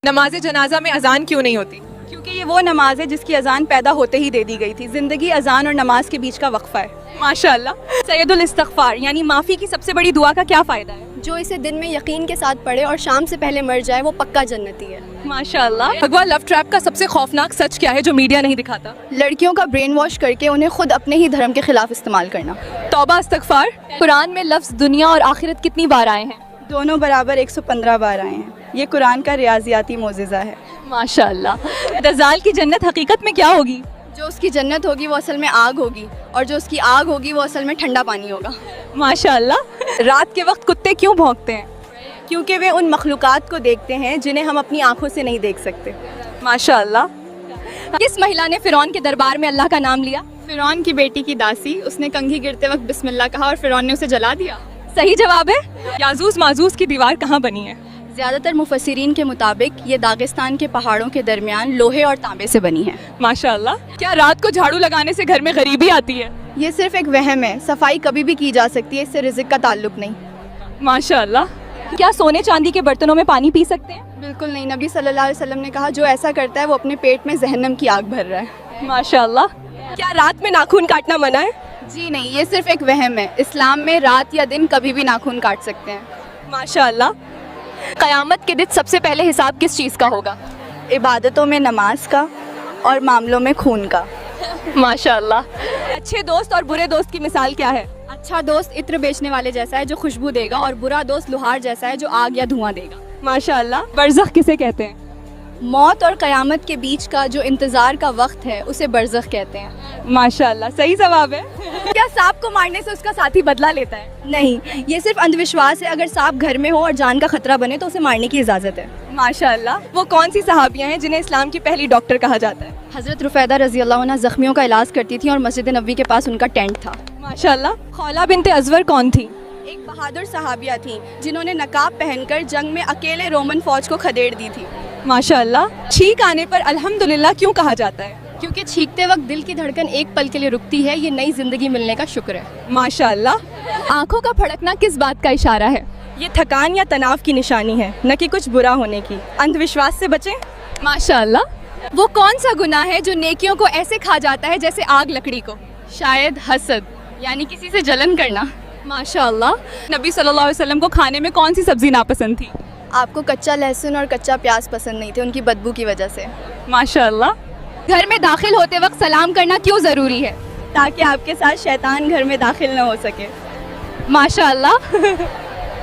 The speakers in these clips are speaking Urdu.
نماز جنازہ میں اذان کیوں نہیں ہوتی؟ کیونکہ یہ وہ نماز ہے جس کی اذان پیدا ہوتے ہی دے دی گئی تھی. زندگی اذان اور نماز کے بیچ کا وقفہ ہے. ماشاء اللہ. سید الاستغفار یعنی معافی کی سب سے بڑی دعا کا کیا فائدہ ہے؟ جو اسے دن میں یقین کے ساتھ پڑھے اور شام سے پہلے مر جائے وہ پکا جنتی ہے. ماشاء اللہ. بھگوا لو ٹریپ کا سب سے خوفناک سچ کیا ہے جو میڈیا نہیں دکھاتا؟ لڑکیوں کا برین واش کر کے انہیں خود اپنے ہی دھرم کے خلاف استعمال کرنا. توبہ استغفار. قرآن میں لفظ دنیا اور آخرت کتنی بار آئے ہیں؟ دونوں برابر 115 بار آئے ہیں. یہ قرآن کا ریاضیاتی معجزہ ہے. ماشاء اللہ. دجال کی جنت حقیقت میں کیا ہوگی؟ جو اس کی جنت ہوگی وہ اصل میں آگ ہوگی اور جو اس کی آگ ہوگی وہ اصل میں ٹھنڈا پانی ہوگا. ماشاء اللہ. رات کے وقت کتے کیوں بھونکتے ہیں؟ کیونکہ وہ ان مخلوقات کو دیکھتے ہیں جنہیں ہم اپنی آنکھوں سے نہیں دیکھ سکتے. ماشاء اللہ. کس مہیلا نے فرعون کے دربار میں اللہ کا نام لیا؟ فرعون کی بیٹی کی داسی. اس نے کنگھی گرتے وقت بسم اللہ کہا اور فرعون نے اسے جلا دیا. صحیح جواب ہے. یاجوج ماجوج کی دیوار کہاں بنی ہے؟ زیادہ تر مفسرین کے مطابق یہ داغستان کے پہاڑوں کے درمیان لوہے اور تانبے سے بنی ہے. ماشاء اللہ. کیا رات کو جھاڑو لگانے سے گھر میں غریبی آتی ہے؟ یہ صرف ایک وہم ہے. صفائی کبھی بھی کی جا سکتی ہے, اس سے رزق کا تعلق نہیں. ماشاء اللہ. کیا سونے چاندی کے برتنوں میں پانی پی سکتے ہیں؟ بالکل نہیں. نبی صلی اللہ علیہ وسلم نے کہا جو ایسا کرتا ہے وہ اپنے پیٹ میں جہنم کی آگ بھر رہا ہے. ماشاء اللہ. کیا رات میں ناخن کاٹنا منع ہے؟ جی نہیں, یہ صرف ایک وہم ہے. اسلام میں رات یا دن کبھی بھی ناخن کاٹ سکتے ہیں. ماشاء اللہ. قیامت کے دن سب سے پہلے حساب کس چیز کا ہوگا؟ عبادتوں میں نماز کا اور معاملوں میں خون کا. ماشاء اللہ. اچھے دوست اور برے دوست کی مثال کیا ہے؟ اچھا دوست عطر بیچنے والے جیسا ہے جو خوشبو دے گا اور برا دوست لوہار جیسا ہے جو آگ یا دھواں دے گا. ماشاء اللہ. برزخ کسے کہتے ہیں؟ موت اور قیامت کے بیچ کا جو انتظار کا وقت ہے اسے برزخ کہتے ہیں. ماشاء اللہ. صحیح جواب ہے. کیا سانپ کو مارنے سے اس کا ساتھی بدلہ لیتا ہے؟ نہیں, یہ صرف اندھ وشواس ہے. اگر سانپ گھر میں ہو اور جان کا خطرہ بنے تو اسے مارنے کی اجازت ہے. ماشاء اللہ. وہ کون سی صحابیاں ہیں جنہیں اسلام کی پہلی ڈاکٹر کہا جاتا ہے؟ حضرت رفیدہ رضی اللہ عنہ زخمیوں کا علاج کرتی تھیں اور مسجد نبوی کے پاس ان کا ٹینٹ تھا. ماشاء اللہ. خولہ بنت ازور کون تھی؟ ایک بہادر صحابیہ تھیں جنہوں نے نقاب پہن کر جنگ میں اکیلے رومن فوج کو کھدیڑ دی تھی. ماشاء اللہ. چھینک آنے پر الحمدللہ کیوں کہا جاتا ہے؟ کیونکہ چھینکتے وقت دل کی دھڑکن ایک پل کے لیے رکتی ہے. یہ نئی زندگی ملنے کا شکر ہے. ماشاء اللہ. آنکھوں کا پھڑکنا کس بات کا اشارہ ہے؟ یہ تھکان یا تناؤ کی نشانی ہے, نہ کہ کچھ برا ہونے کی. اندھ وشواس سے بچیں. ماشاء اللہ. وہ کون سا گناہ ہے جو نیکیوں کو ایسے کھا جاتا ہے جیسے آگ لکڑی کو؟ شاید حسد یعنی کسی سے جلن کرنا. ماشاء اللہ. نبی صلی اللہ علیہ وسلم کو کھانے میں کون سی سبزی ناپسند تھی؟ آپ کو کچا لہسن اور کچا پیاز پسند نہیں تھے, ان کی بدبو کی وجہ سے. ماشاء اللہ. گھر میں داخل ہوتے وقت سلام کرنا کیوں ضروری ہے؟ تاکہ آپ کے ساتھ شیطان گھر میں داخل نہ ہو سکے. ماشاء اللہ.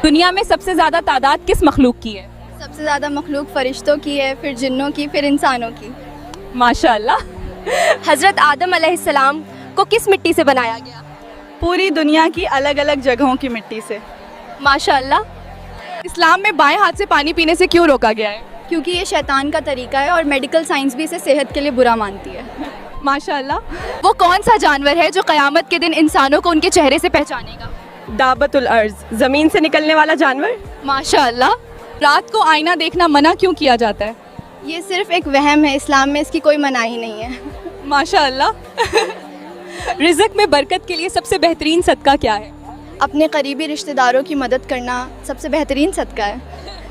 دنیا میں سب سے زیادہ تعداد کس مخلوق کی ہے؟ سب سے زیادہ مخلوق فرشتوں کی ہے, پھر جنوں کی, پھر انسانوں کی. ماشاء اللہ. حضرت آدم علیہ السلام کو کس مٹی سے بنایا گیا؟ پوری دنیا کی الگ الگ جگہوں کی مٹی سے. ماشاء اللہ. اسلام میں بائیں ہاتھ سے پانی پینے سے کیوں روکا گیا ہے؟ کیونکہ یہ شیطان کا طریقہ ہے اور میڈیکل سائنس بھی اسے صحت کے لیے برا مانتی ہے. ماشاء اللہ. وہ کون سا جانور ہے جو قیامت کے دن انسانوں کو ان کے چہرے سے پہچانے گا؟ دابت الارض, زمین سے نکلنے والا جانور. ماشاء اللہ. رات کو آئینہ دیکھنا منع کیوں کیا جاتا ہے؟ یہ صرف ایک وہم ہے, اسلام میں اس کی کوئی مناہی نہیں ہے. ماشاء اللہ. رزق میں برکت کے لیے سب سے بہترین صدقہ کیا ہے؟ اپنے قریبی رشتہ داروں کی مدد کرنا سب سے بہترین صدقہ ہے.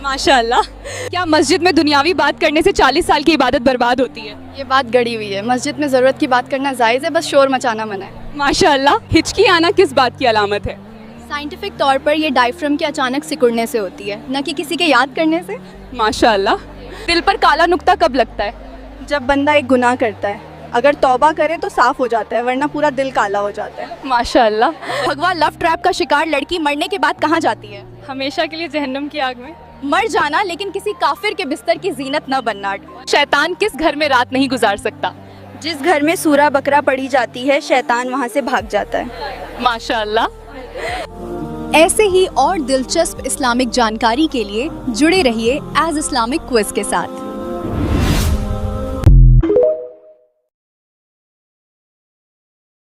ماشاء اللہ. کیا مسجد میں دنیاوی بات کرنے سے 40 سال کی عبادت برباد ہوتی ہے؟ یہ بات گڑی ہوئی ہے. مسجد میں ضرورت کی بات کرنا جائز ہے, بس شور مچانا منع ہے. ماشاء اللہ. ہچکی آنا کس بات کی علامت ہے؟ سائنٹیفک طور پر یہ ڈائفرام کے اچانک سکڑنے سے ہوتی ہے, نہ کہ کسی کے یاد کرنے سے. ماشاء اللہ. دل پر کالا نقطہ کب لگتا ہے؟ جب بندہ ایک گناہ کرتا ہے. اگر توبہ کرے تو صاف ہو جاتا ہے, ورنہ پورا دل کالا ہو جاتا ہے. ماشاء اللہ. بھگوا لو ٹریپ کا شکار لڑکی مرنے کے بعد کہاں جاتی ہے؟ ہمیشہ کے لیے جہنم کی آگ میں. مر جانا لیکن کسی کافر کے بستر کی زینت نہ بننا. شیطان کس گھر میں رات نہیں گزار سکتا؟ جس گھر میں سورہ بقرہ پڑھی جاتی ہے شیطان وہاں سے بھاگ جاتا ہے. ماشاء اللہ. ایسے ہی اور دلچسپ اسلامک جانکاری کے لیے جڑے رہیے ایز اسلامک کوئز کے ساتھ.